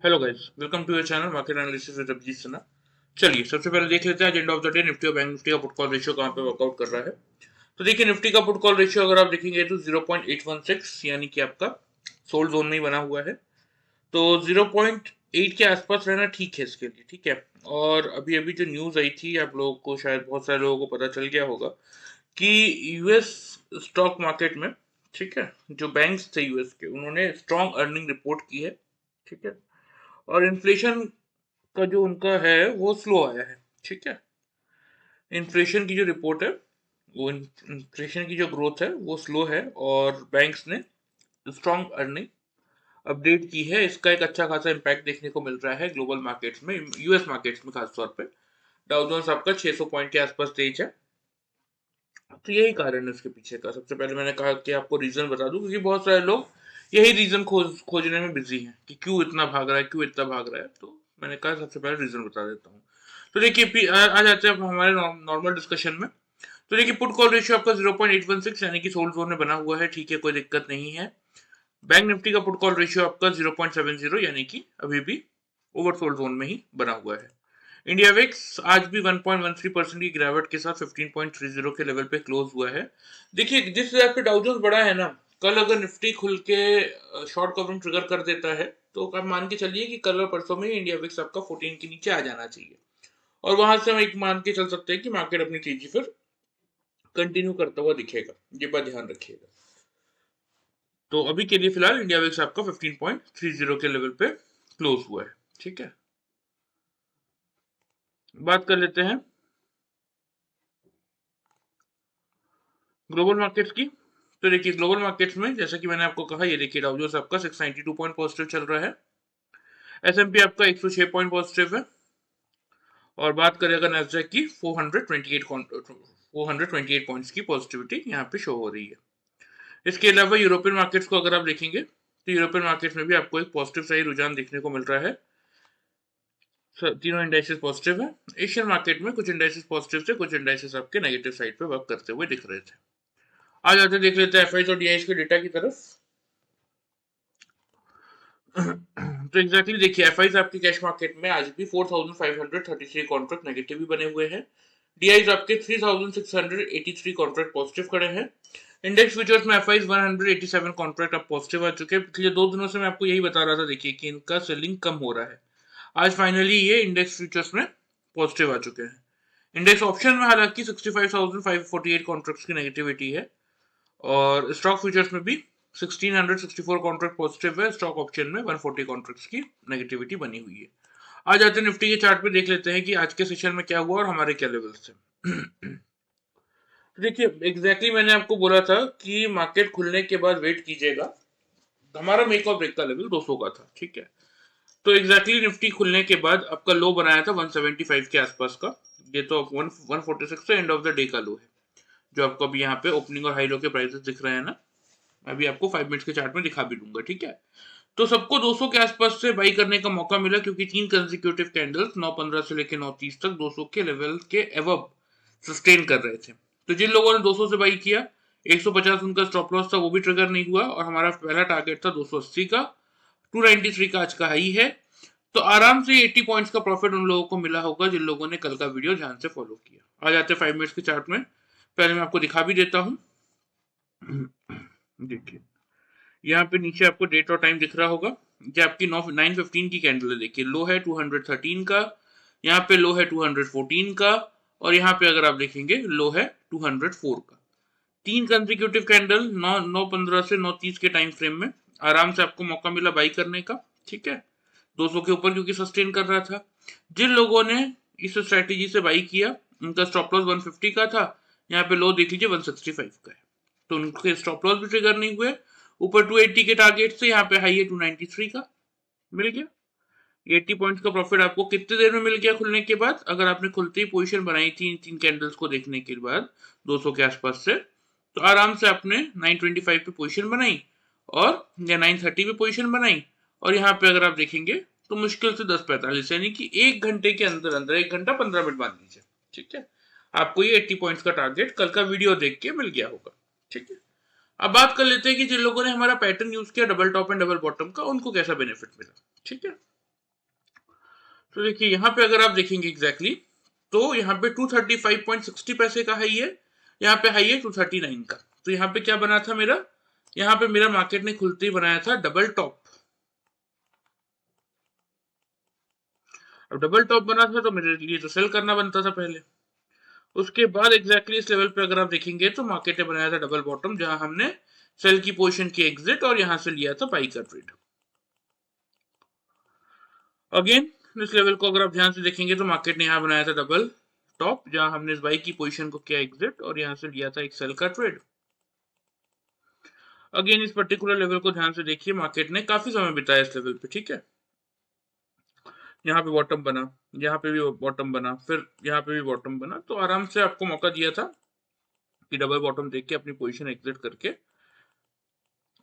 Hello guys, welcome to your channel market analysis with Abhijit Sinha. चलिए सबसे पहले देख लेते हैं agenda of the day. Nifty और बैंक निफ्टी का पुट कॉल रेशियो कहाँ पे वर्कआउट कर रहा है। तो देखिए निफ्टी का पुट कॉल रेशियो अगर आप देखेंगे तो 0.816 यानी कि आपका सोल्ड जोन में ही बना हुआ है। तो 0.8 के आसपास रहना ठीक है इसके लिए, ठीक है। और अभी अभी जो न्यूज आई थी आप लोगों को, शायद बहुत सारे लोगों को पता चल गया होगा कि यूएस स्टॉक मार्केट में, ठीक है, जो बैंक्स थे यूएस के उन्होंने स्ट्रॉन्ग अर्निंग रिपोर्ट की है, ठीक है। और इन्फ्लेशन का जो उनका है वो स्लो आया है, ठीक है। इन्फ्लेशन की जो रिपोर्ट है वो, इन्फ्लेशन की जो ग्रोथ है वो स्लो है और बैंक्स ने स्ट्रॉन्ग अर्निंग अपडेट की है। इसका एक अच्छा खासा इम्पैक्ट देखने को मिल रहा है ग्लोबल मार्केट्स में, यूएस मार्केट्स में खासतौर पे। डाउ जोन्स आपका 600 पॉइंट के आसपास तेज है। तो यही कारण है उसके पीछे का। सबसे पहले मैंने कहा कि आपको रीजन बता दूं, क्योंकि बहुत सारे लोग यही रीजन खोजने में बिजी हैं कि क्यों इतना भाग रहा है, क्यों इतना भाग रहा है। तो मैंने कहा सबसे पहले रीजन बता देता हूँ। तो देखिए आ जाते हैं अब हमारे नॉर्मल डिस्कशन में। तो देखिए पुट कॉल रेशियो आपका 0.816 यानी कि सोल्ड जोन में बना हुआ है, ठीक है, कोई दिक्कत नहीं है। बैंक निफ्टी का पुट कॉल रेशियो आपका 0.70 यानी कि अभी भी ओवरसोल्ड जोन में ही बना हुआ है। इंडिया विक्स आज भी 1.13% की गिरावट के साथ 15.30 के लेवल पे क्लोज हुआ है। देखिए जिस हिसाब से डाउ जोन्स बढ़ा है ना, कल अगर निफ्टी खुल के शॉर्ट कवरिंग ट्रिगर कर देता है तो आप मान के चलिए कि कल और परसों में इंडिया विक्स आपका 14 के नीचे आ जाना चाहिए। और वहां से हम एक मान के चल सकते हैं कि मार्केट अपनी तेजी फिर कंटिन्यू करता हुआ दिखेगा। ये बात ध्यान रखिएगा। तो अभी के लिए फिलहाल इंडिया विक्स आपका 15.30 के लेवल पे क्लोज हुआ है, ठीक है। बात कर लेते हैं ग्लोबल मार्केट्स की। तो देखिए ग्लोबल मार्केट्स में जैसा कि मैंने आपको कहा, ये देखिए डाउ जोन्स आपका 692 पॉइंट पॉजिटिव चल रहा है। एसएमपी आपका 106 पॉइंट पॉजिटिव है। और बात करें अगर नैस्डैक की, 428 पॉइंट्स की पॉजिटिविटी यहाँ पे शो हो रही है। इसके अलावा यूरोपियन मार्केट्स को अगर आप देखेंगे तो यूरोपियन मार्केट्स में भी आपको एक पॉजिटिव सही रुझान देखने को मिल रहा है। तीनों इंडाइसेस पॉजिटिव है। एशियन मार्केट में कुछ इंडाइसेस पॉजिटिव थे, कुछ इंडाइसेस आपके नेगेटिव साइड पे वर्क करते हुए दिख रहे थे। आज आते देख लेते हैं एफआईज और डीआईज के डेटा की तरफ। तो एग्जैक्टली देखिए एफआईज आपके कैश मार्केट में आज भी 4533 कॉन्ट्रैक्ट नेगेटिव भी बने हुए हैं। डीआईज आपके 3683 कॉन्ट्रैक्ट पॉजिटिव खड़े हैं। इंडेक्स फ्यूचर्स में एफआईज 187 कॉन्ट्रैक्ट अब पॉजिटिव आ चुके हैं। पिछले 2 दिनों से मैं आपको यही बता रहा था, देखिए कि इनका सेलिंग कम हो रहा है। आज फाइनली ये इंडेक्स फ्यूचर्स में पॉजिटिव आ चुके हैं। इंडेक्स ऑप्शन में हालांकि 65,548 कॉन्ट्रैक्ट्स की नेगेटिविटी है। और स्टॉक फ्यूचर्स में भी 1664 कॉन्ट्रैक्ट पॉजिटिव है। स्टॉक ऑप्शन में 140 कॉन्ट्रैक्ट्स की नेगेटिविटी बनी हुई है। आज आते हैं निफ्टी के चार्ट पे, देख लेते हैं कि आज के सेशन में क्या हुआ और हमारे क्या लेवल्स थे। तो देखिए एग्जैक्टली मैंने आपको बोला था कि मार्केट खुलने के बाद वेट कीजिएगा। हमारा मेक और ब्रेक का लेवल 200 का था, ठीक है। तो एग्जैक्टली निफ्टी खुलने के बाद आपका लो बनाया था 175 के आसपास का। ये तो 146 से एंड ऑफ द डे का लो है, जो आपको अभी यहाँ पे ओपनिंग और हाई लो के प्राइसेस दिख रहे हैं ना। अभी आपको 5 मिनट्स के चार्ट में दिखा भी दूंगा, ठीक है। तो सबको 200 के आसपास से बाई करने का मौका मिला, क्योंकि 3 कंसेक्यूटिव कैंडल्स 9:15 से लेकर 9:30 तक 200 के लेवल के एवब सस्टेन कर रहे थे। तो जिन लोगों ने 200 से बाई किया, 150 उनका स्टॉप लॉस था, वो भी ट्रिगर नहीं हुआ। और हमारा पहला टारगेट था 280 का, 293 का आज का हाई है। तो आराम से 80 पॉइंट्स का प्रॉफिट उन लोगों को मिला होगा जिन लोगों ने कल का वीडियो ध्यान से फॉलो किया। आ जाते हैं 5 मिनट्स के चार्ट में। पहले मैं आपको दिखा भी देता हूं। देखिए यहाँ पे नीचे आपको डेट और टाइम दिख रहा होगा। ये आपकी 9:15 की कैंडल है। देखिए लो है 213 का, यहाँ पे लो है 214 का, और यहाँ पे अगर आप देखेंगे लो है 204 का। 3 कंसेक्यूटिव कैंडल 9:15 से 9:30 के टाइम फ्रेम में आराम से आपको मौका मिला बाई करने का, ठीक है। 200 के ऊपर क्योंकि सस्टेन कर रहा था। जिन लोगों ने इस स्ट्रेटेजी से बाई किया उनका स्टॉप लॉस 150 का था। यहाँ पे लो देख लीजिए 165 का है, तो उनके स्टॉप लॉस भी ट्रिगर नहीं हुए। ऊपर 280 के टारगेट से यहाँ पे हाई है 293 का, मिल गया। 80 पॉइंट्स का प्रॉफिट आपको कितने देर में मिल गया खुलने के बाद? अगर आपने खुलते ही पोजीशन बनाई थी इन 3 कैंडल्स को देखने के बाद 200 के आसपास से, तो आराम से आपने 925 पे पोजीशन बनाई और या 930 पे पोजीशन बनाई। और यहाँ पे अगर आप देखेंगे तो मुश्किल से 10:45 यानी कि 1 घंटे के अंदर अंदर, 1 घंटा 15 मिनट मान लीजिए, ठीक है, आपको ये 80 पॉइंट्स का टारगेट कल का वीडियो देख के मिल गया होगा, ठीक है। अब बात कर लेते हैं कि जिन लोगों ने हमारा पैटर्न यूज किया double top and double bottom का, उनको कैसा बेनिफिट मिला, ठीक है। तो देखिए यहाँ पे अगर आप देखेंगे एग्जैक्टली तो यहाँ पे 235.60 पैसे का हाई है, यहाँ पे हाई है 239 का। तो यहाँ पे क्या बना था मेरा, यहाँ पे मेरा मार्केट ने खुलते ही बनाया था डबल टॉप। अब डबल टॉप बना था तो मेरे लिए तो सेल करना बनता था पहले। उसके बाद एग्जैक्टली इस लेवल पे अगर आप देखेंगे तो मार्केट ने बनाया था डबल बॉटम, जहां हमने सेल की पोजीशन की एग्जिट और यहां से लिया था बाई का ट्रेड। अगेन इस लेवल को अगर आप ध्यान से देखेंगे तो मार्केट ने यहाँ बनाया था डबल टॉप, जहां हमने इस बाई की पोजीशन को किया एग्जिट और यहां से लिया था एक सेल का ट्रेड। अगेन इस पर्टिकुलर लेवल को ध्यान से देखिए, मार्केट ने काफी समय बिताया इस लेवल पे, ठीक है। यहाँ पे बॉटम बना, यहाँ पे भी बॉटम बना, फिर यहाँ पे भी बॉटम बना, तो आराम से आपको मौका दिया था कि डबल बॉटम देख के अपनी पोजीशन एग्जिट करके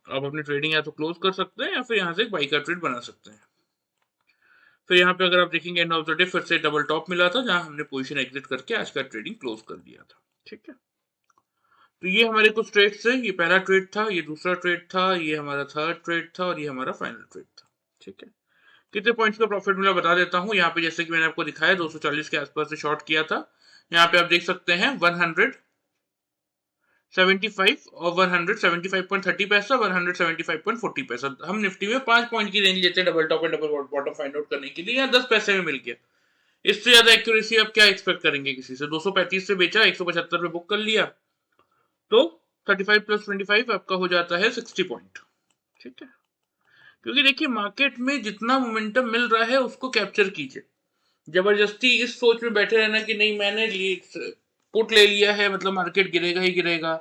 आप अपनी ट्रेडिंग या तो क्लोज कर सकते हैं या फिर यहाँ से एक बाई का ट्रेड बना सकते हैं। फिर यहाँ पे अगर आप देखेंगे एंड ऑफ द डे फिर से डबल टॉप मिला था, जहां हमने पोजीशन एग्जिट करके आज का ट्रेडिंग क्लोज कर दिया था, ठीक है। तो ये हमारे कुछ ट्रेड्स थे, ये पहला ट्रेड था, ये दूसरा ट्रेड था, ये हमारा थर्ड ट्रेड था और ये हमारा फाइनल ट्रेड था, ठीक है। कितने पॉइंट्स का प्रॉफिट मिला बता देता हूँ। यहाँ पे जैसे कि मैंने आपको दिखाया 240 के आसपास से शॉर्ट किया था, यहाँ पे आप देख सकते हैं 175 और 175.30 पैसा, 175.40 पैसा। हम निफ्टी में 5 पॉइंट की रेंज लेते हैं double top and double bottom find out करने के लिए, यहाँ 10 पैसे में मिल गया। इससे ज्यादा एक्यूरेसी आप क्या एक्सपेक्ट करेंगे किसी से। 235 से बेचा, 175 पे बुक कर लिया, तो 35 प्लस 25 आपका हो जाता है 60 पॉइंट, ठीक है। क्योंकि देखिए मार्केट में जितना मोमेंटम मिल रहा है उसको कैप्चर कीजिए। जबरदस्ती इस सोच में बैठे रहना कि नहीं मैंने पुट ले लिया है मतलब मार्केट गिरेगा ही गिरेगा,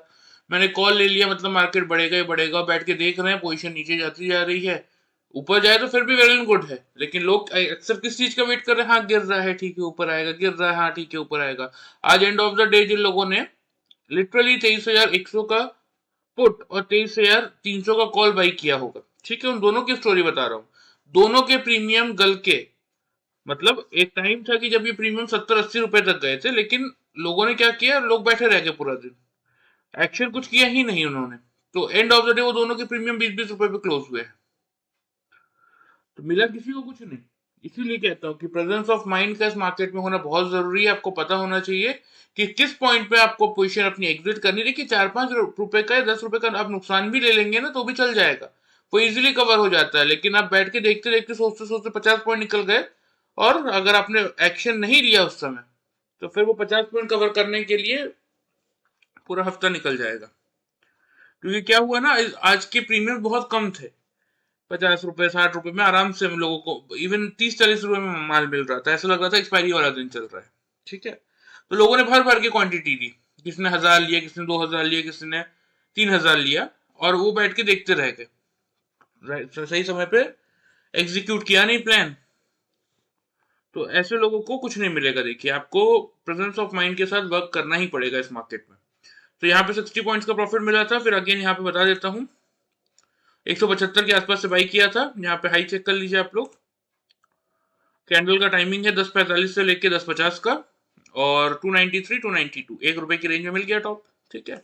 मैंने कॉल ले लिया मतलब मार्केट बढ़ेगा ही बढ़ेगा, बैठ के देख रहे हैं पोजीशन नीचे जाती जा रही है, ऊपर जाए तो फिर भी वेल एंड गुड है। लेकिन लोग अक्सर किस चीज का वेट कर रहे हैं, हाँ गिर रहा है ठीक है ऊपर आएगा, गिर रहा है हाँ ठीक है ऊपर आएगा। आज एंड ऑफ द डे जिन लोगों ने लिटरली 23,100 का पुट और 23,300 का कॉल बाई किया होगा, ठीक है, उन दोनों की स्टोरी बता रहा हूँ। दोनों के प्रीमियम गल के, मतलब एक टाइम था कि जब ये प्रीमियम 70-80 रुपए तक गए थे, लेकिन लोगों ने क्या किया, लोग बैठे रह गए पूरा दिन, एक्शन कुछ किया ही नहीं उन्होंने। तो एंड ऑफ द डे वो दोनों के प्रीमियम 20-20 रुपए पे क्लोज हुए। तो मिला किसी को कुछ नहीं। इसीलिए कहता हूँ कि प्रेजेंस ऑफ माइंड का इस मार्केट में होना बहुत जरूरी है। आपको पता होना चाहिए कि किस पॉइंट पे आपको पोजीशन अपनी एग्जिट करनी। देखिए 4-5 रुपए का या 10 रुपए का आप नुकसान भी ले लेंगे ना तो भी चल जाएगा, वो इजीली कवर हो जाता है। लेकिन आप बैठ के देखते देखते सोचते सोचते 50 पॉइंट निकल गए और अगर आपने एक्शन नहीं लिया उस समय तो फिर वो 50 पॉइंट कवर करने के लिए पूरा हफ्ता निकल जाएगा। क्योंकि क्या हुआ ना, आज के प्रीमियम बहुत कम थे, 50 रुपए 60 रुपए में आराम से हम लोगों को इवन 30-40 रुपए में माल मिल रहा था, ऐसा लग रहा था एक्सपायरी वाला दिन चल रहा है, ठीक है। तो लोगों ने भर भर के क्वांटिटी दी, किसी ने 1000 लिया, किसी ने 2000 लिया, किसी ने 3000 लिया और वो बैठ के देखते रह गए, सही समय पे एग्जीक्यूट किया नहीं प्लान। तो ऐसे लोगों को कुछ नहीं मिलेगा। देखिए आपको प्रेजेंस ऑफ माइंड के साथ वर्क करना ही पड़ेगा इस मार्केट में। तो यहाँ पे 60 पॉइंट्स का प्रॉफिट मिला था। फिर अगेन यहाँ पे बता देता हूँ 175 के आसपास से बाई किया था। यहाँ पे हाई चेक कर लीजिए आप लोग, कैंडल का टाइमिंग है 10:45 से लेके 10:50 का और 293 292 1 रुपए की रेंज में मिल गया टॉप, ठीक है।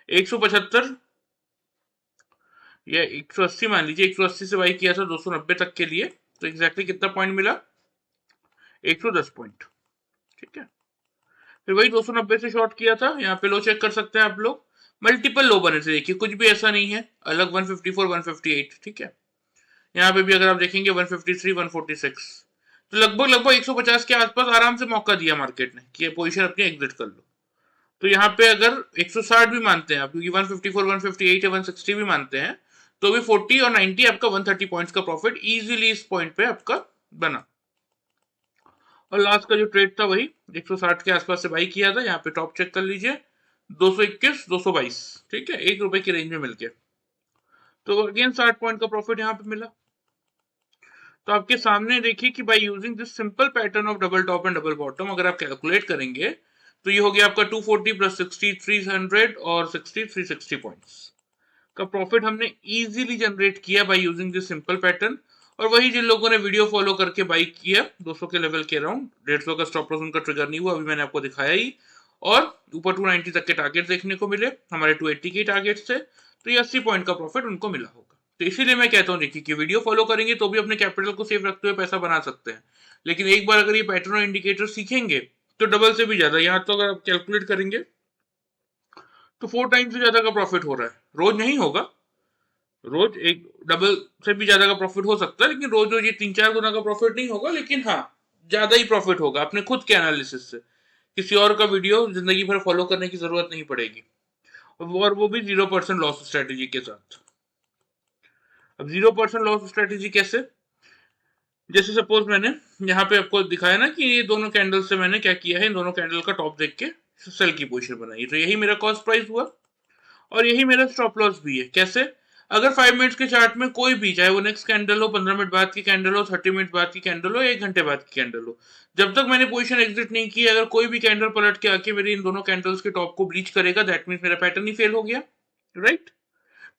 175 या 180 मान लीजिए, 180 से बाई किया था 290 तक के लिए, तो एग्जैक्टली कितना पॉइंट मिला, 110 पॉइंट, ठीक है। फिर वही 290 से शॉर्ट किया था, यहाँ पे लो चेक कर सकते हैं आप लोग, मल्टीपल लो बने थे। देखिए कुछ भी ऐसा नहीं है अलग, 154 158, ठीक है। यहाँ पे भी अगर आप देखेंगे 153 146, तो लगभग लगभग 150 के आसपास आराम से मौका दिया मार्केट ने कि पोजीशन अपनी एग्जिट कर लो। तो यहाँ पे अगर 160 भी मानते हैं आप, क्योंकि 154 158 या 160 भी मानते हैं, तो भी 40 और 90 आपका 130 पॉइंट्स का प्रॉफिट इजीली इस पॉइंट पे आपका बना। और लास्ट का जो ट्रेड था वही 160 के आसपास से बाई किया था, यहाँ पे टॉप चेक कर लीजिए 221 222, ठीक है, 1 रुपए की रेंज में मिल गया। तो अगेन 60 पॉइंट का प्रॉफिट यहाँ पे मिला। तो आपके सामने देखिए कि by using this simple pattern of double top and double bottom अगर आप कैलकुलेट करेंगे तो ये हो गया आपका 240 प्लस 60 300 और 60 360 पॉइंट्स का प्रॉफिट हमने इजीली जनरेट किया by using this simple pattern. और वही जिन लोगों ने वीडियो फॉलो करके बाई किया 200 के लेवल के अराउंड, 150 का स्टॉप लॉस उनका ट्रिगर नहीं हुआ, अभी मैंने आपको दिखाया ही। और ऊपर 290 तक के टारगेट देखने को मिले, हमारे 280 के टारगेट थे, तो ये 80 पॉइंट का प्रॉफिट उनको मिला होगा, तो इसीलिए मैं कहता हूँ देखिए कि वीडियो फॉलो करेंगे तो भी अपने कैपिटल को सेफ रखते हुए पैसा बना सकते हैं, लेकिन एक बार अगर ये पैटर्न और इंडिकेटर सीखेंगे तो डबल से भी ज्यादा, यहाँ तो अगर आप कैलकुलेट करेंगे तो 4 टाइम्स से ज्यादा का प्रॉफिट हो रहा है। रोज नहीं होगा, रोज एक डबल से भी ज्यादा का प्रॉफिट हो सकता है, लेकिन रोज रोज ये 3-4 गुना का प्रॉफिट नहीं होगा, लेकिन हाँ ज्यादा ही प्रॉफिट होगा अपने खुद के एनालिसिस से। किसी और का वीडियो जिंदगी भर फॉलो करने की जरूरत नहीं पड़ेगी, और वो भी 0% लॉस स्ट्रेटेजी के साथ। अब 0% लॉस स्ट्रेटेजी कैसे? जैसे सपोज मैंने यहाँ पे आपको दिखाया ना कि ये दोनों कैंडल से मैंने क्या किया है, इन दोनों कैंडल का टॉप देख के सेल की पोजीशन बनाई, तो यही मेरा कॉस्ट प्राइस हुआ और यही मेरा स्टॉप लॉस भी है। कैसे? अगर 5 मिनट्स के चार्ट में कोई भी, चाहे वो नेक्स्ट कैंडल हो, 15 मिनट बाद की कैंडल हो, 30 मिनट बाद की कैंडल हो, 1 घंटे बाद की कैंडल हो, जब तक मैंने पोजीशन एग्जिट नहीं की, अगर कोई भी कैंडल पलट के आके मेरे इन दोनों कैंडल्स के टॉप को ब्रीच करेगा, दैट मीन्स मेरा पैटर्न ही फेल हो गया, राइट?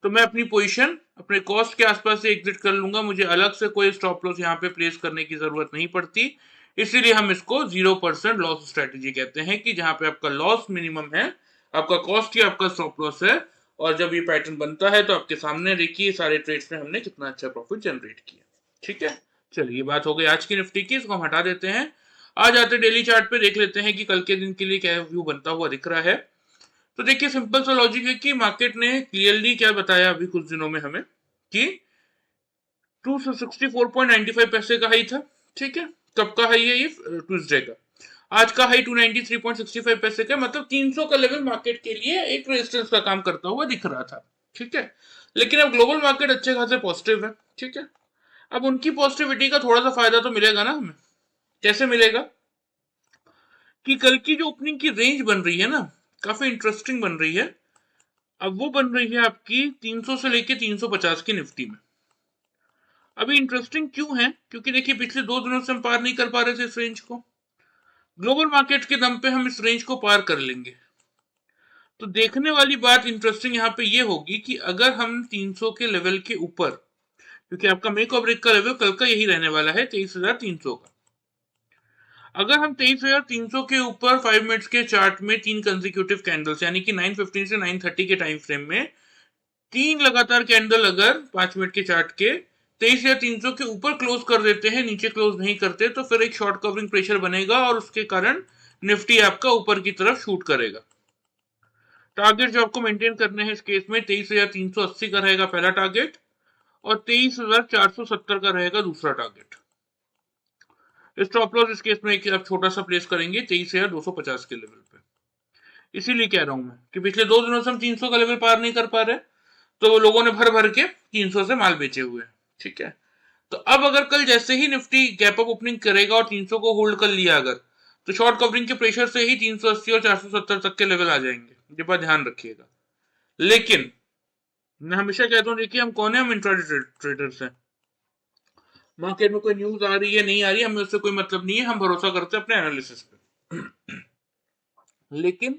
तो मैं अपनी पोजीशन अपने कॉस्ट के आसपास से एग्जिट कर लूंगा, मुझे अलग से कोई स्टॉप लॉस यहाँ पे प्लेस करने की जरूरत नहीं पड़ती। इसीलिए हम इसको 0% लॉस स्ट्रेटेजी कहते हैं, कि जहां पे आपका लॉस मिनिमम है, आपका कॉस्ट ही आपका स्टॉप लॉस है, और जब ये पैटर्न बनता है तो आपके सामने देखिए सारे ट्रेड्स में हमने कितना अच्छा प्रॉफिट जनरेट किया। ठीक है, चलिए बात हो गई आज की निफ्टी की, इसको हम हटा देते हैं। आ जाते डेली चार्ट पे, देख लेते हैं कि कल के दिन के लिए क्या व्यू बनता हुआ दिख रहा है। तो देखिए सिंपल सा लॉजिक है कि मार्केट ने क्लियरली क्या बताया अभी कुछ दिनों में हमें, कि 264.95 पैसे का हाई था। ठीक है, कब का हाई है? ये ट्यूसडे का। आज का हाई 293.65 पैसे का, मतलब 300 का लेवल मार्केट के लिए एक रेजिस्टेंस का काम करता हुआ दिख रहा था। ठीक है, लेकिन अब ग्लोबल मार्केट अच्छे खासे पॉजिटिव है। ठीक है, अब उनकी पॉजिटिविटी का थोड़ा सा फायदा तो मिलेगा ना हमें। कैसे मिलेगा? कि कल की जो ओपनिंग की रेंज बन रही है ना, काफी इंटरेस्टिंग बन रही है। अब वो बन रही है आपकी 300 से लेके 350 की निफ्टी में। अभी इंटरेस्टिंग क्यों है? क्योंकि देखिए पिछले 2 दिनों से हम पार नहीं कर पा रहे थे इस रेंज को। ग्लोबल मार्केट के दम पे हम इस रेंज को पार कर लेंगे। तो देखने वाली बात इंटरेस्टिंग यहाँ पे ये होगी कि अगर हम 300 के लेवल के ऊपर, क्योंकि आपका मेक और ब्रेक का लेवल कल का यही रहने वाला है 23,300 का, अगर हम 23,300 के ऊपर 5 मिनट्स के चार्ट में 3 कंसेक्यूटिव कैंडल्स, यानी कि 9:15 से 9:30 के टाइम फ्रेम में 3 लगातार कैंडल अगर 5 मिनट के चार्ट के 23,300 के ऊपर क्लोज कर देते हैं, नीचे क्लोज नहीं करते, तो फिर एक शॉर्ट कवरिंग प्रेशर बनेगा और उसके कारण निफ्टी आपका ऊपर की तरफ शूट करेगा। टारगेट जो आपको मेंटेन करने हैं इस केस में 23,380 का रहेगा पहला टारगेट, और 23,470 का रहेगा दूसरा टारगेट। स्टॉप लॉस इस केस में एक आप छोटा सा प्लेस करेंगे 23,250 के लेवल पे। इसीलिए कह रहा हूं मैं कि पिछले 2 दिनों से हम 300 का लेवल पार नहीं कर पा रहे, तो लोगों ने भर भर के 300 से माल बेचे हुए हैं। ठीक है, तो अब अगर कल जैसे ही निफ्टी गैप अप ओपनिंग करेगा और 300 को होल्ड कर लिया अगर, तो शॉर्ट कवरिंग के प्रेशर से ही 380 और 470 तक के लेवल आ जाएंगे, ये बात ध्यान रखिएगा। लेकिन मैं हमेशा कहता हूं, देखिए हम कौन है? हम इंट्राडे ट्रेडर्स हैं। मार्केट में कोई न्यूज आ रही है नहीं आ रही है, हमें उससे कोई मतलब नहीं है, हम भरोसा करते हैं अपने एनालिसिस पे। लेकिन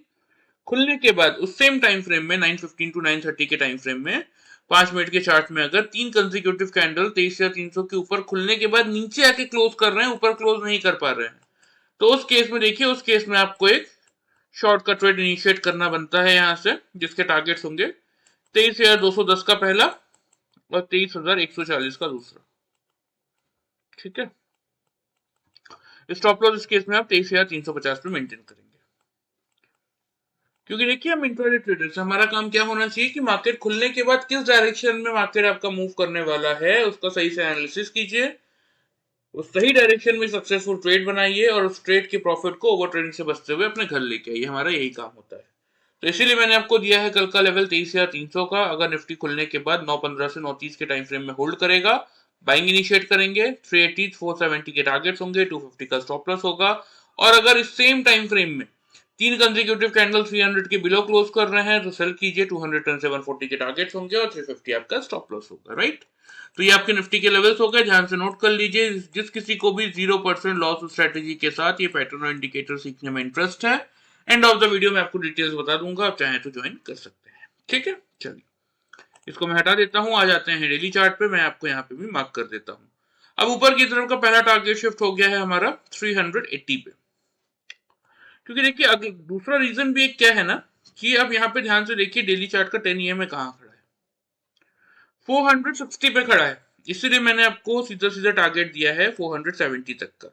खुलने के बाद उस सेम टाइम फ्रेम में 9:15 टू 9:30 के टाइम फ्रेम में 5 मिनट के चार्ट में अगर 3 कंसेक्यूटिव कैंडल 23,300 के ऊपर खुलने के बाद नीचे आके क्लोज कर रहे हैं, ऊपर क्लोज नहीं कर पा रहे हैं, तो उस केस में देखिए, उस केस में आपको एक शॉर्ट का ट्रेड इनिशिएट करना बनता है यहां से, जिसके टारगेट्स होंगे 23,210 का पहला और 23,140 का दूसरा। ठीक है, स्टॉप लॉस इस केस में आप 23,350 पे मेंटेन करेंगे। क्योंकि देखिए हम इंट्राडे ट्रेडर्स, हमारा काम क्या होना चाहिए कि मार्केट खुलने के बाद किस डायरेक्शन में मार्केट आपका मूव करने वाला है उसका सही से एनालिसिस कीजिए, उस सही डायरेक्शन में सक्सेसफुल ट्रेड बनाइए और उस ट्रेड के प्रॉफिट को ओवर ट्रेडिंग से बचते हुए अपने घर लेके आइए। हमारा यही काम होता है। तो इसीलिए मैंने आपको दिया है कल का लेवल 23,300 का। अगर निफ्टी खुलने के बाद 9:15 से 9:30 के टाइम फ्रेम में होल्ड करेगा, बाइंग इनिशिएट करेंगे, 380 470 के टारगेट्स होंगे, 250 का स्टॉप लॉस होगा। और अगर इस सेम टाइम फ्रेम में 3 कंसेक्यूटिव कैंडल 300 के बिलो क्लोज कर रहे हैं तो सेल कीजिए, 210 740 के टारगेट्स होंगे और 350 आपका स्टॉप लॉस होगा, राइट? तो ये आपके निफ्टी के लेवल्स हो गए, ध्यान से नोट कर लीजिए। जिस किसी को भी 0% लॉस स्ट्रेटेजी के साथ ये पैटर्न और इंडिकेटर सीखने में इंटरेस्ट है, एंड ऑफ द वीडियो में आपको डिटेल्स बता दूंगा, आप चाहें तो ज्वाइन कर सकते हैं। ठीक है, चलिए इसको मैं हटा देता हूं, आ जाते हैं डेली चार्ट पे। मैं आपको यहाँ पे भी मार्क कर देता हूं। अब ऊपर की तरफ का पहला टारगेट शिफ्ट हो गया है हमारा 380 पे। क्योंकि देखिए अगर दूसरा रीजन भी एक क्या है ना, कि अब यहाँ पे ध्यान से देखिए डेली चार्ट का 10 EMA कहाँ खड़ा है। 460 पे खड़ा है, इसीलिए मैंने आपको सीधा सीधा टारगेट दिया है 470 तक का,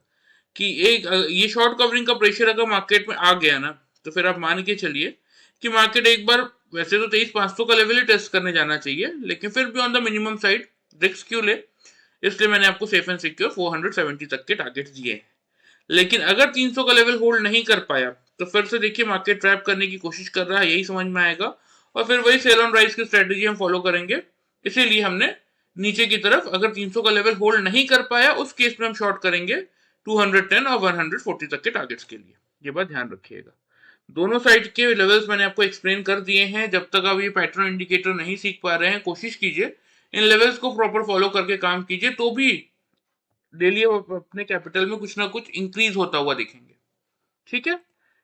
कि एक ये शॉर्ट कवरिंग का प्रेशर अगर मार्केट में आ गया ना, तो फिर आप मान के चलिए कि मार्केट एक बार, वैसे तो 23,500 का लेवल ही टेस्ट करने जाना चाहिए, लेकिन फिर भी on the minimum side risk क्यों ले, इसलिए मैंने आपको सेफ एंड सिक्योर 470 तक के टारगेट दिए हैं। लेकिन अगर 300 का लेवल होल्ड नहीं कर पाया, तो फिर से देखिए मार्केट ट्रैप करने की कोशिश कर रहा है, यही समझ में आएगा, और फिर वही सेल ऑन राइज की स्ट्रेटेजी हम फॉलो करेंगे। इसीलिए हमने नीचे की तरफ अगर 300 का लेवल होल्ड नहीं कर पाया, उस केस में हम शॉर्ट करेंगे 210 और 140 तक के टारगेट्स के लिए। ये बात ध्यान रखिएगा। दोनों साइड के लेवल्स मैंने आपको एक्सप्लेन कर दिए हैं। जब तक आप ये पैटर्न इंडिकेटर नहीं सीख पा रहे हैं, कोशिश कीजिए इन लेवल्स को प्रॉपर फॉलो करके काम कीजिए, तो भी डेली अपने कैपिटल में कुछ ना कुछ इंक्रीज होता हुआ दिखेंगे। ठीक है,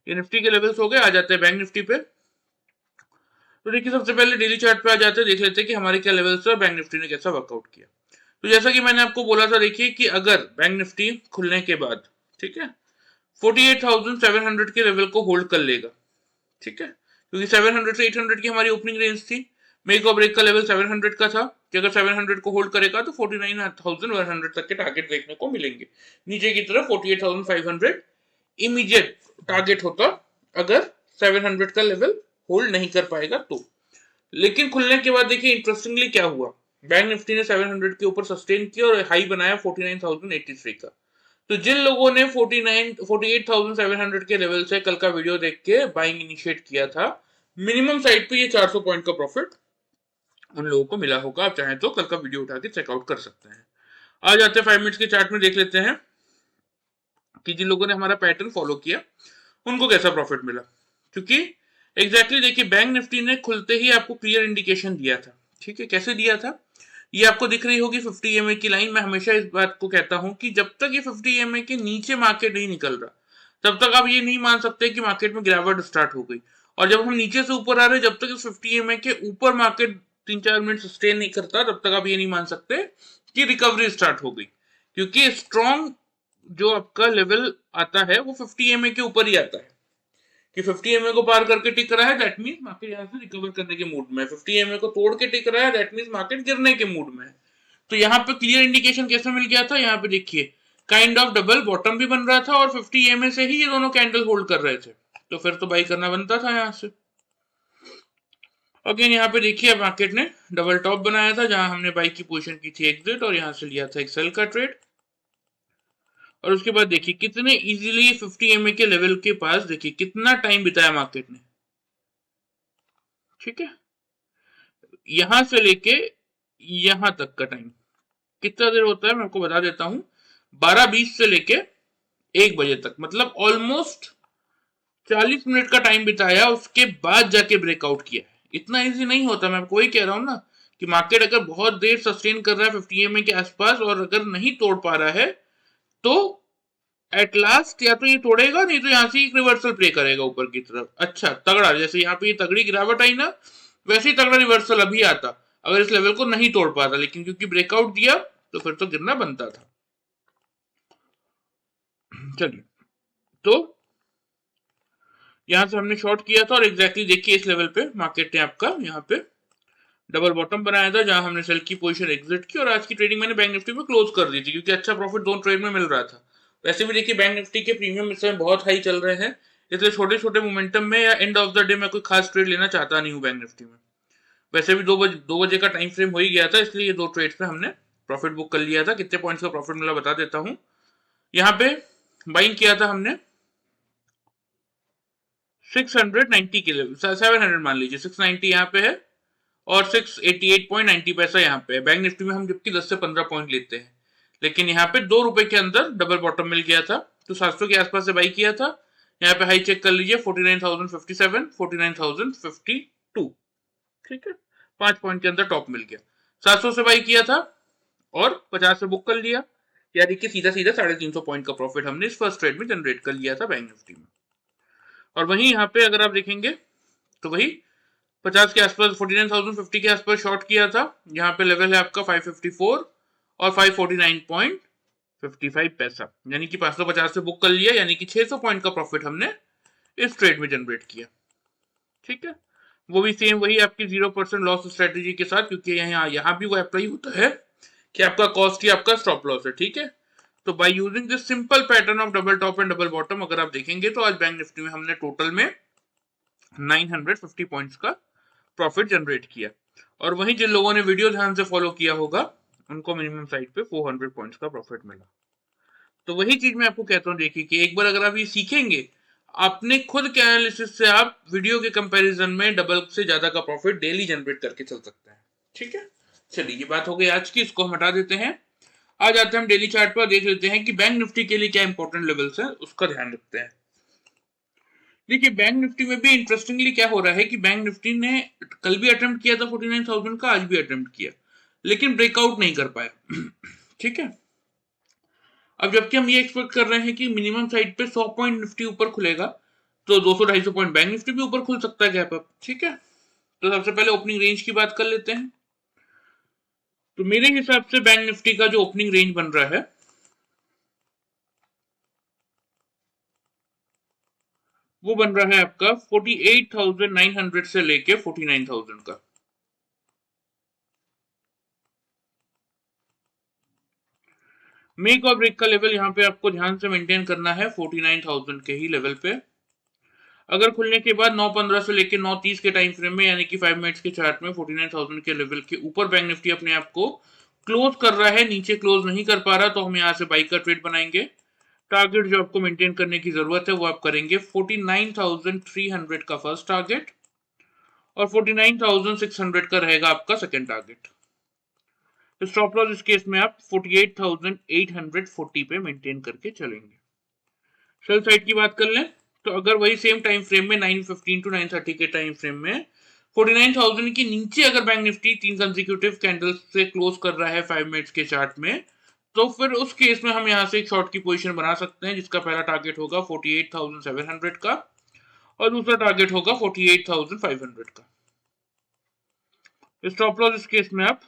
ये निफ्टी के लेवल्स हो गए। आ जाते हैं बैंक निफ्टी पे। तो देखिए सबसे पहले डेली चार्ट पे आ जाते हैं, देख लेते हैं कि हमारे क्या लेवल्स है और बैंक निफ्टी ने कैसा वर्कआउट किया। तो जैसा कि मैंने आपको बोला था, देखिए कि अगर बैंक निफ्टी खुलने के बाद, ठीक है, 48,700 के लेवल को होल्ड कर लेगा, ठीक है, क्योंकि 700 से 800 की हमारी ओपनिंग रेंज थी, मेक और ब्रेक का लेवल 700 का था, कि अगर 700 को होल्ड करेगा तो 49,100 तक के टारगेट देखने को मिलेंगे। नीचे की तरफ 48,500 इमीडिएट टारगेट होता अगर 700 का लेवल होल्ड नहीं कर पाएगा तो। लेकिन खुलने के बाद देखिए इंटरेस्टिंगली क्या हुआ, बैंक निफ्टी ने 700 के ऊपर सस्टेन किया और हाई बनाया 49,083 का। तो जिन लोगों ने 48,700 के लेवल से कल का वीडियो देख के बाइंग इनिशिएट किया था, मिनिमम साइड पे ये 400 पॉइंट का प्रॉफिट उन लोगों को मिला होगा। आप चाहें तो कल का वीडियो उठा के चेकआउट कर सकते हैं। आ जाते हैं 5 मिनट्स के चार्ट में, देख लेते हैं कि जिन लोगों ने हमारा पैटर्न फॉलो किया उनको कैसा प्रॉफिट मिला। क्योंकि एग्जैक्टली देखिए बैंक निफ्टी ने खुलते ही आपको क्लियर इंडिकेशन दिया था। ठीक है, कैसे दिया था, ये आपको दिख रही होगी 50 EMA की लाइन। मैं हमेशा इस बात को कहता हूं कि जब तक ये 50 EMA के नीचे मार्केट नहीं निकल रहा, तब तक आप ये नहीं मान सकते कि मार्केट में गिरावट स्टार्ट हो गई। और जब हम नीचे से ऊपर आ रहे, जब तक इस 50 EMA के ऊपर मार्केट 3-4 मिनट सस्टेन नहीं करता, तब तक आप ये नहीं मान सकते कि रिकवरी स्टार्ट हो गई। क्योंकि स्ट्रॉन्ग जो आपका लेवल आता है वो 50 EMA के ऊपर ही आता है, कि 50 EMA को पार करके टिक रहा है, दैट मींस मार्केट यहां से रिकवर करने के मूड में है। 50 EMA को तोड़ के टिक रहा है, दैट मींस मार्केट गिरने के मूड में है। तो यहाँ पे क्लियर इंडिकेशन कैसे मिल गया था, यहाँ पे देखिए काइंड ऑफ डबल बॉटम भी बन रहा था और 50 EMA से ही ये दोनों कैंडल होल्ड कर रहे थे, तो फिर तो बाई करना बनता था यहाँ से। अगेन यहाँ पे देखिए मार्केट ने डबल टॉप बनाया था, जहां हमने बाई की पोजीशन की थी एग्जिट, और यहाँ से लिया था एक सेल का ट्रेड। और उसके बाद देखिए कितने इजीली 50 EMA के लेवल के पास देखिए कितना टाइम बिताया मार्केट ने। ठीक है, यहां से लेके यहां तक का टाइम कितना देर होता है मैं आपको बता देता हूं, 12:20 से लेके 1 बजे तक, मतलब ऑलमोस्ट 40 मिनट का टाइम बिताया, उसके बाद जाके ब्रेकआउट किया है। इतना इजी नहीं होता, मैं आपको वही कह रहा हूं ना कि मार्केट अगर बहुत देर सस्टेन कर रहा है 50 EMA के आसपास और अगर नहीं तोड़ पा रहा है, तो एट लास्ट या तो ये तोड़ेगा, नहीं तो यहां से एक रिवर्सल प्ले करेगा ऊपर की तरफ। अच्छा तगड़ा, जैसे यहाँ पे ये तगड़ी गिरावट आई ना, वैसे ही तगड़ा रिवर्सल अभी आता अगर इस लेवल को नहीं तोड़ पाता, लेकिन क्योंकि ब्रेकआउट दिया तो फिर तो गिरना बनता था। चलिए, तो यहां से हमने शॉर्ट किया था और एग्जैक्टली देखिए इस लेवल पे मार्केट ने आपका यहाँ पे डबल बॉटम बनाया था, जहां हमने सेल की पोजीशन एग्जिट की और आज की ट्रेडिंग मैंने बैंक निफ्टी में क्लोज कर दी थी, क्योंकि अच्छा प्रॉफिट दोनों ट्रेड में मिल रहा था। वैसे भी देखिए बैंक निफ्टी के प्रीमियम इस समय बहुत हाई चल रहे हैं, इसलिए छोटे छोटे मोमेंटम में या एंड ऑफ द डे में कोई खास ट्रेड लेना चाहता नहीं हूँ बैंक निफ्टी में। वैसे भी 2 बजे का टाइम फ्रेम हो ही गया था, इसलिए ये 2 ट्रेड्स में हमने प्रॉफिट बुक कर लिया था। कितने पॉइंट्स का प्रॉफिट मिला बता देता हूँ। यहाँ पे बाइंग किया था हमने 690 के लिए, 700 मान लीजिए, 690 यहाँ पे है और 688.90 पैसा यहाँ पे है। बैंक निफ्टी में हम जबकि 10 से 15 पॉइंट लेते हैं, लेकिन यहाँ पे 2 रुपए के अंदर डबल बॉटम मिल गया था, तो 700 के आसपास से बाई किया था। यहाँ पे हाई चेक कर लीजिए 49,057, 49,052। ठीक है, 5 पॉइंट के अंदर टॉप मिल गया। 700 से बाई किया था और 50 से बुक कर लिया, यानी कि सीधा सीधा 350 पॉइंट का प्रॉफिट हमने इस फर्स्ट ट्रेड में जनरेट कर लिया था बैंक निफ्टी में। और वहीं यहाँ पे अगर आप देखेंगे तो वही 50 के आसपास 49,050 के आसपास शॉर्ट किया था। यहाँ पे लेवल है आपका 554 और 549.55 पैसा, यानी कि 550 से बुक कर लिया, यानी कि 600 पॉइंट का प्रॉफिट हमने इस ट्रेड में जनरेट किया। ठीक है, वो भी सेम वही आपकी 0% लॉस स्ट्रेटेजी के साथ, क्योंकि यहाँ भी वो अप्लाई होता है कि आपका कॉस्ट ही आपका स्टॉप लॉस है, ठीक है। तो by using this simple pattern of double top and double bottom, अगर आप देखेंगे तो आज बैंक निफ्टी में हमने टोटल में 950 पॉइंट्स का प्रॉफिट जनरेट किया। और वहीं जिन लोगों ने वीडियो ध्यान से फॉलो किया होगा उनको मिनिमम साइड पे 400 पॉइंट्स का प्रॉफिट मिला। तो वही चीज मैं आपको कहता हूँ, देखिए कि एक बार अगर आप ये सीखेंगे, अपने खुद के एनालिसिस से आप वीडियो के कंपैरिजन में डबल से ज्यादा का प्रॉफिट डेली जनरेट करके चल सकते हैं, ठीक है। चलिए, ये बात हो गई आज की, इसको हम हटा देते हैं। आज आते हैं हम डेली चार्ट पर, देख लेते हैं कि बैंक निफ्टी के लिए क्या इंपॉर्टेंट लेवल्स हैं, उसका ध्यान रखते हैं। देखिए, बैंक निफ्टी में भी इंटरेस्टिंगली क्या हो रहा है कि बैंक निफ्टी ने कल भी अटेम्प्ट किया था 49,000 का, आज भी अटेम्प्ट किया, लेकिन ब्रेकआउट नहीं कर पाया ठीक है। अब जबकि हम ये एक्सपेक्ट कर रहे हैं कि मिनिमम साइड पे 100 पॉइंट निफ्टी ऊपर खुलेगा, तो 200-250 पॉइंट बैंक निफ्टी भी ऊपर खुल सकता है गैप अप, ठीक है। तो सबसे पहले ओपनिंग रेंज की बात कर लेते हैं। तो मेरे हिसाब से बैंक निफ्टी का जो ओपनिंग रेंज बन रहा है वो बन रहा है आपका 48,900 से लेके 49,000 का। मेक और ब्रेक का लेवल यहाँ पे आपको ध्यान से मेंटेन करना है 49,000 के ही लेवल पे। अगर खुलने के बाद 9:15 से लेकर 9:30 के टाइम फ्रेम में, यानी कि 5 मिनट्स के चार्ट में 49,000 के लेवल के ऊपर बैंक निफ्टी अपने आप को क्लोज कर रहा है, नीचे क्लोज नहीं कर पा रहा, तो हम यहाँ से बाई का ट्रेड बनाएंगे। टारगेट जो आपको मेंटेन करने की जरूरत है वो आप करेंगे 49,300 का फर्स्ट टारगेट, और 49,600 का रहेगा आपका सेकेंड टारगेट। स्टॉप लॉस इस केस में आप 48,840 पे मेंटेन करके चलेंगे। सेल साइड की बात कर लें तो अगर वही सेम टाइम फ्रेम में 9:15 to 9:30 के टाइम फ्रेम में 49,000 के नीचे अगर बैंक निफ्टी 3 कंसेक्यूटिव कैंडल्स से क्लोज कर रहा है 5 मिनट्स के चार्ट में, तो फिर उस केस में हम यहां से एक शॉर्ट की पोजीशन बना सकते हैं, जिसका पहला टारगेट होगा 48,700 का और दूसरा टारगेट होगा 48,500 का। स्टॉप लॉस इस केस में आप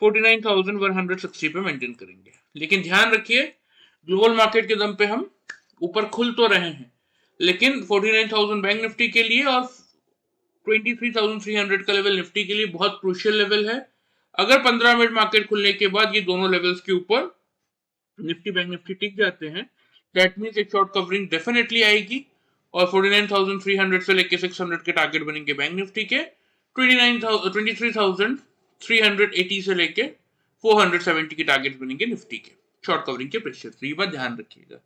49,160 पे मेंटेन करेंगे। लेकिन ध्यान रखिए, ग्लोबल मार्केट के दम पे हम ऊपर खुल तो रहे हैं, लेकिन 49,000 बैंक निफ्टी के लिए और 23,300 का लेवल निफ्टी के लिए बहुत क्रूशियल लेवल है। अगर 15 मिनट मार्केट खुलने के बाद ये दोनों लेवल्स के ऊपर निफ्टी बैंक निफ्टी टिक जाते हैं, दैट मींस एक शॉर्ट कवरिंग डेफिनेटली आएगी, और 49,300 से लेके 600 के टारगेट बनेंगे बैंक निफ्टी के, 23,380 से लेके 470 के टारगेट बनेंगे निफ्टी के शॉर्ट कवरिंग के प्रेशर से। ये बात ध्यान रखिएगा,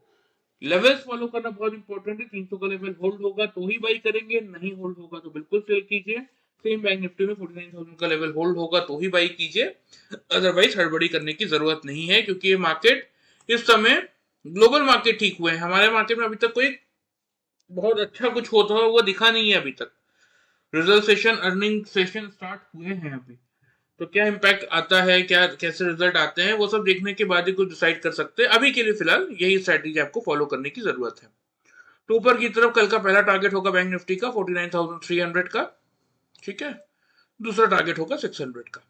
लेवल्स फॉलो करना बहुत इंपॉर्टेंट है। 300 का लेवल होल्ड होगा तो ही बाई करेंगे, नहीं होल्ड होगा तो बिल्कुल सेल कीजिए। सेम बैंक निफ्टी में 49,000 का लेवल होल्ड होगा तो ही बाई कीजिए, अदरवाइज हड़बड़ी करने की जरूरत नहीं है, क्योंकि ये मार्केट इस समय, ग्लोबल मार्केट ठीक हुए हैं, हमारे मार्केट में अभी तक कोई बहुत अच्छा कुछ होता हुआ दिखा नहीं है। अभी तक result session, earning session start हुए हैं अभी, तो क्या इम्पैक्ट आता है, क्या कैसे रिजल्ट आते हैं, वो सब देखने के बाद ही कुछ डिसाइड कर सकते हैं। अभी के लिए फिलहाल यही स्ट्रैटेजी आपको फॉलो करने की जरूरत है। तो ऊपर की तरफ कल का पहला टारगेट होगा बैंक निफ्टी का 49,300 का, ठीक है। दूसरा टारगेट होगा 600 का।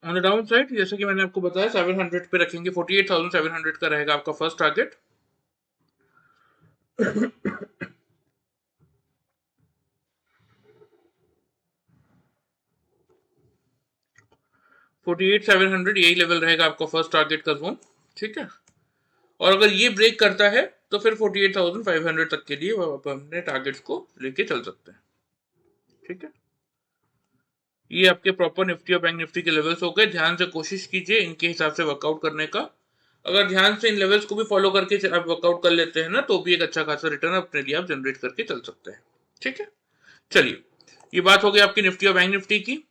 ऑन द डाउन साइड, जैसे कि मैंने आपको बताया, 700 पे रखेंगे, 48,700 का रहेगा आपका फर्स्ट टारगेट। 48,700 यही लेवल रहेगा आपका फर्स्ट टारगेट का जोन, ठीक है। और अगर ये ब्रेक करता है तो फिर 48,500 तक के लिए अपने टारगेट्स को लेके चल सकते हैं, ठीक है। ये आपके प्रॉपर निफ्टी और बैंक निफ्टी के लेवल्स हो गए। ध्यान से कोशिश कीजिए इनके हिसाब से वर्कआउट करने का। अगर ध्यान से इन लेवल्स को भी फॉलो करके आप वर्कआउट कर लेते हैं ना, तो भी एक अच्छा खासा रिटर्न अपने लिए आप जनरेट करके चल सकते हैं, ठीक है। चलिए, ये बात हो गई आपकी निफ्टी और बैंक निफ्टी की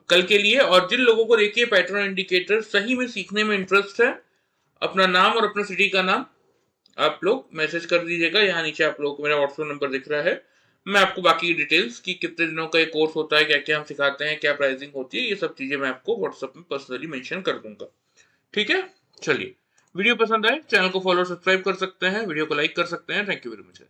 कल के लिए। और जिन लोगों को देखिए पैटर्न इंडिकेटर सही में सीखने में इंटरेस्ट है, अपना नाम और अपना सिटी का नाम आप लोग मैसेज कर दीजिएगा। यहाँ नीचे आप लोगों को मेरा व्हाट्सएप नंबर दिख रहा है, मैं आपको बाकी डिटेल्स की कितने दिनों का ये कोर्स होता है, क्या क्या हम सिखाते हैं, क्या प्राइसिंग होती है, ये सब चीजें मैं आपको व्हाट्सएप में पर्सनली मेंशन कर दूंगा, ठीक है। चलिए, वीडियो पसंद आए चैनल को फॉलो सब्सक्राइब कर सकते हैं, वीडियो को लाइक कर सकते हैं। Thank you very much.